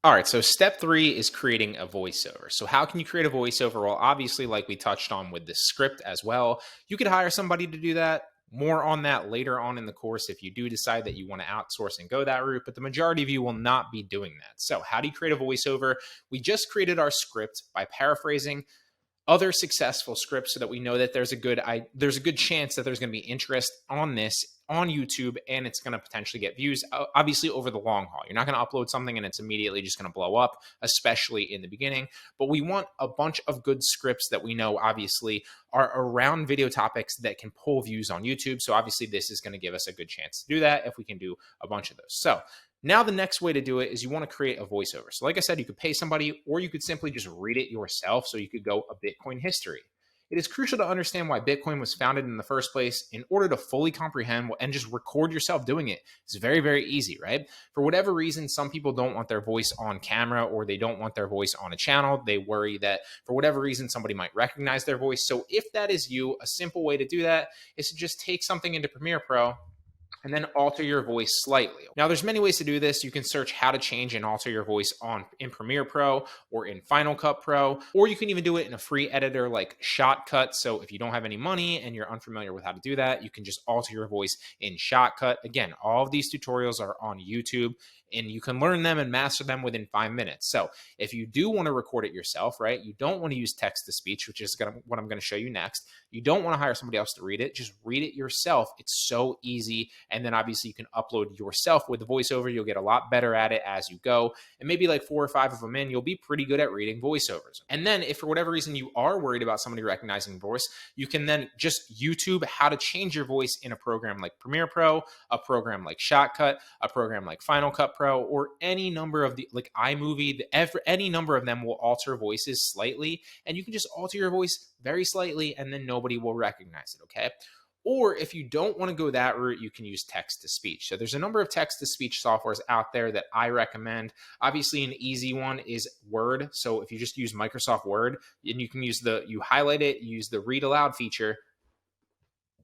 All right, so step 3 is creating a voiceover. So how can you create a voiceover? Well, obviously, like we touched on with the script as well, you could hire somebody to do that. More on that later on in the course if you do decide that you want to outsource and go that route, but the majority of you will not be doing that. So how do you create a voiceover? We just created our script by paraphrasing other successful scripts so that we know that there's a good chance that there's going to be interest on this on YouTube and it's going to potentially get views, obviously over the long haul. You're not going to upload something and it's immediately just going to blow up, especially in the beginning. But we want a bunch of good scripts that we know obviously are around video topics that can pull views on YouTube. So obviously this is going to give us a good chance to do that if we can do a bunch of those. So now the next way to do it is you want to create a voiceover. So like I said, you could pay somebody or you could simply just read it yourself. So you could go a Bitcoin history. It is crucial to understand why Bitcoin was founded in the first place in order to fully comprehend and just record yourself doing it. It's very, very easy, right? For whatever reason, some people don't want their voice on camera or they don't want their voice on a channel. They worry that for whatever reason, somebody might recognize their voice. So if that is you, a simple way to do that is to just take something into Premiere Pro and then alter your voice slightly. Now, there's many ways to do this. You can search how to change and alter your voice in Premiere Pro or in Final Cut Pro, or you can even do it in a free editor like Shotcut. So if you don't have any money and you're unfamiliar with how to do that, you can just alter your voice in Shotcut. Again, all of these tutorials are on YouTube and you can learn them and master them within 5 minutes. So if you do want to record it yourself, right, you don't want to use text to speech, which is what I'm going to show you next. You don't want to hire somebody else to read it. Just read it yourself. It's so easy. And then obviously you can upload yourself with the voiceover. You'll get a lot better at it as you go. And maybe like 4 or 5 of them in, you'll be pretty good at reading voiceovers. And then if for whatever reason you are worried about somebody recognizing your voice, you can then just YouTube how to change your voice in a program like Premiere Pro, a program like Shotcut, a program like Final Cut Pro, or any number of the like iMovie, any number of them will alter voices slightly, and you can just alter your voice very slightly and then nobody will recognize it, okay? Or if you don't want to go that route, you can use text to speech. So there's a number of text to speech softwares out there that I recommend. Obviously, an easy one is Word. So if you just use Microsoft Word, and you can use you highlight it, use the read aloud feature.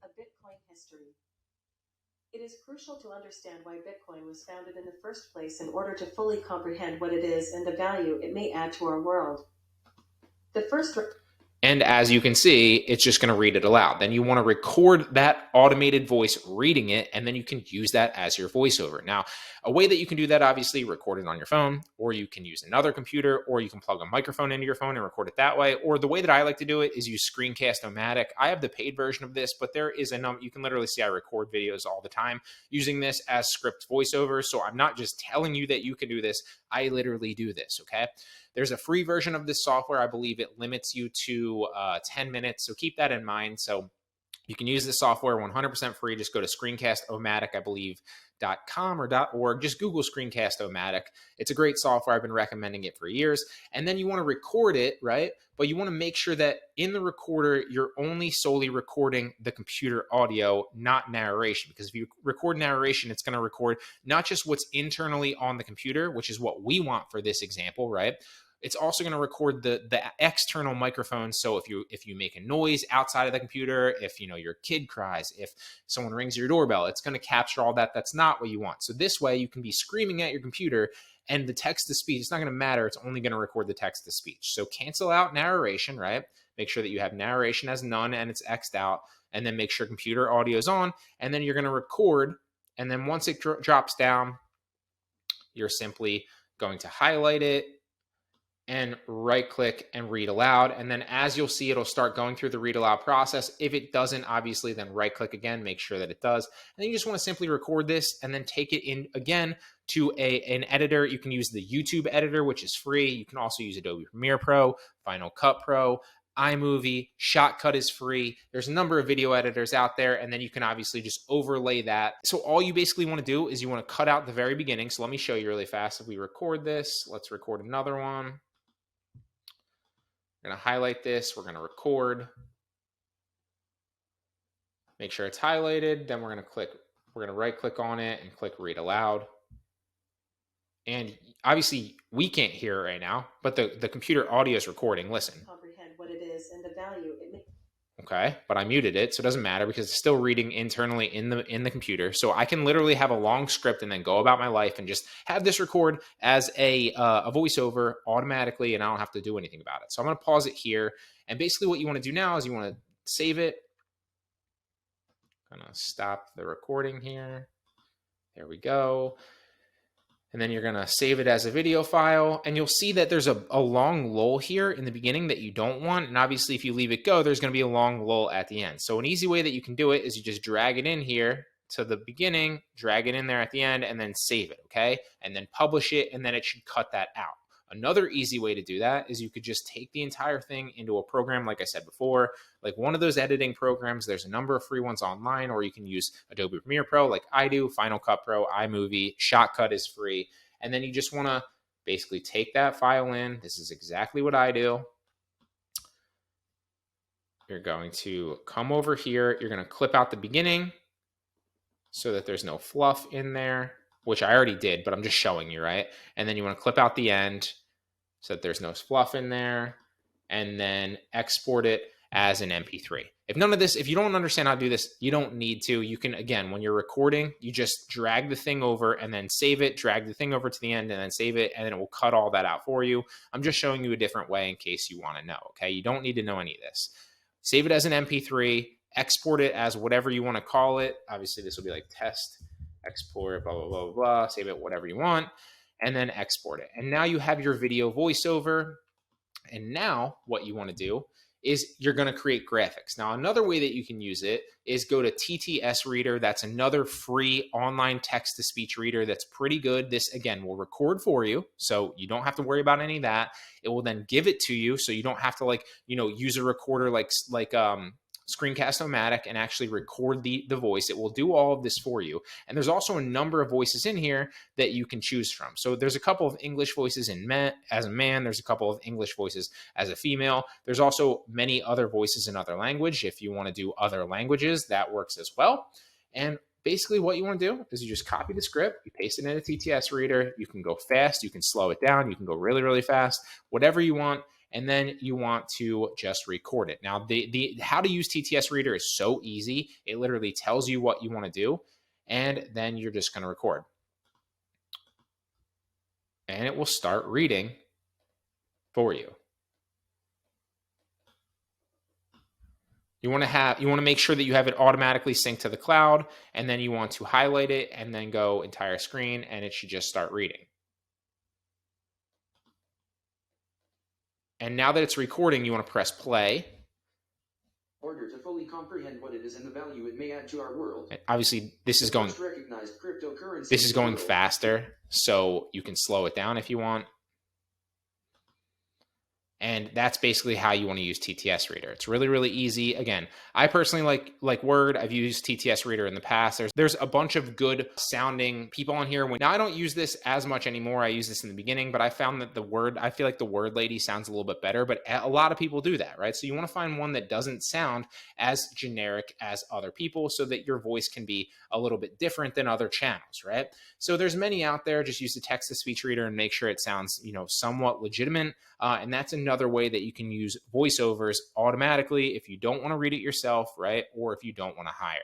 A Bitcoin history. It is crucial to understand why Bitcoin was founded in the first place in order to fully comprehend what it is and the value it may add to our world. And as you can see, it's just going to read it aloud. Then you want to record that automated voice reading it, and then you can use that as your voiceover. Now, a way that you can do that, obviously, record it on your phone, or you can use another computer, or you can plug a microphone into your phone and record it that way. Or the way that I like to do it is use Screencast-O-Matic. I have the paid version of this, but there is a number. You can literally see I record videos all the time using this as script voiceover. So I'm not just telling you that you can do this. I literally do this, okay? There's a free version of this software. I believe it limits you to 10 minutes. So keep that in mind. So you can use this software 100% free. Just go to Screencast-O-Matic, I believe, .com or .org. Just Google Screencast-O-Matic. It's a great software. I've been recommending it for years. And then you want to record it, right? But you want to make sure that in the recorder, you're only solely recording the computer audio, not narration. Because if you record narration, it's going to record not just what's internally on the computer, which is what we want for this example, right? It's also going to record the external microphone. So if you make a noise outside of the computer, if your kid cries, if someone rings your doorbell, it's going to capture all that. That's not what you want. So this way you can be screaming at your computer and the text to speech, it's not going to matter. It's only going to record the text to speech. So cancel out narration, right? Make sure that you have narration as none and it's X'd out, and then make sure computer audio is on, and then you're going to record. And then once it drops down, you're simply going to highlight it and right click and read aloud. And then as you'll see, it'll start going through the read aloud process. If it doesn't, obviously, then right click again, make sure that it does. And then you just want to simply record this and then take it in again to an editor. You can use the YouTube editor, which is free. You can also use Adobe Premiere Pro, Final Cut Pro, iMovie, Shotcut is free. There's a number of video editors out there, and then you can obviously just overlay that. So all you basically want to do is you want to cut out the very beginning. So let me show you really fast. If we record this, let's record another one. We're going to highlight this. We're going to record. Make sure it's highlighted. Then we're going to right click on it and click read aloud. And obviously we can't hear it right now, but the computer audio is recording. Listen. Comprehend what it is and the value it may. Okay, but I muted it, so it doesn't matter because it's still reading internally in the computer. So I can literally have a long script and then go about my life and just have this record as a voiceover automatically, and I don't have to do anything about it. So I'm going to pause it here, and basically what you want to do now is you want to save it. I'm going to stop the recording here. There we go. And then you're going to save it as a video file. And you'll see that there's a long lull here in the beginning that you don't want. And obviously, if you leave it go, there's going to be a long lull at the end. So an easy way that you can do it is you just drag it in here to the beginning, drag it in there at the end, and then save it, okay? And then publish it, and then it should cut that out. Another easy way to do that is you could just take the entire thing into a program, like I said before, like one of those editing programs. There's a number of free ones online, or you can use Adobe Premiere Pro like I do, Final Cut Pro, iMovie, Shotcut is free. And then you just want to basically take that file in. This is exactly what I do. You're going to come over here. You're going to clip out the beginning so that there's no fluff in there, which I already did, but I'm just showing you, right? And then you want to clip out the end so that there's no fluff in there, and then export it as an MP3. If you don't understand how to do this, you don't need to. You can, again, when you're recording, you just drag the thing over and then save it, drag the thing over to the end and then save it, and then it will cut all that out for you. I'm just showing you a different way in case you want to know, okay? You don't need to know any of this. Save it as an MP3, export it as whatever you want to call it. Obviously, this will be like test, export, blah, blah, blah, blah, save it whatever you want, and then export it. And now you have your video voiceover. And now what you want to do is you're going to create graphics. Now, another way that you can use it is go to TTS Reader. That's another free online text-to-speech reader that's pretty good. This, again, will record for you, so you don't have to worry about any of that. It will then give it to you, so you don't have to use a recorder like Screencast-O-Matic and actually record the voice. It will do all of this for you. And there's also a number of voices in here that you can choose from. So there's a couple of English voices as a man. There's a couple of English voices as a female. There's also many other voices in other language. If you want to do other languages, that works as well. And basically what you want to do is you just copy the script, you paste it in a TTS reader. You can go fast, you can slow it down, you can go really, really fast, whatever you want. And then you want to just record it. Now, the how to use TTS Reader is so easy. It literally tells you what you want to do, and then you're just going to record. And it will start reading for you. You want to make sure that you have it automatically synced to the cloud, and then you want to highlight it and then go entire screen, and it should just start reading. And now that it's recording, you want to press play. In order to fully comprehend what it is and the value it may add to our world. And obviously, this is going faster, so you can slow it down if you want. And that's basically how you want to use TTS Reader. It's really, really easy. Again, I personally like Word. I've used TTS Reader in the past. There's a bunch of good sounding people on here. Now, I don't use this as much anymore. I used this in the beginning, but I found that I feel like the Word lady sounds a little bit better, but a lot of people do that, right? So you want to find one that doesn't sound as generic as other people so that your voice can be a little bit different than other channels, right? So there's many out there. Just use the text-to-speech reader and make sure it sounds, somewhat legitimate. And that's another way that you can use voiceovers automatically if you don't want to read it yourself, right? Or if you don't want to hire.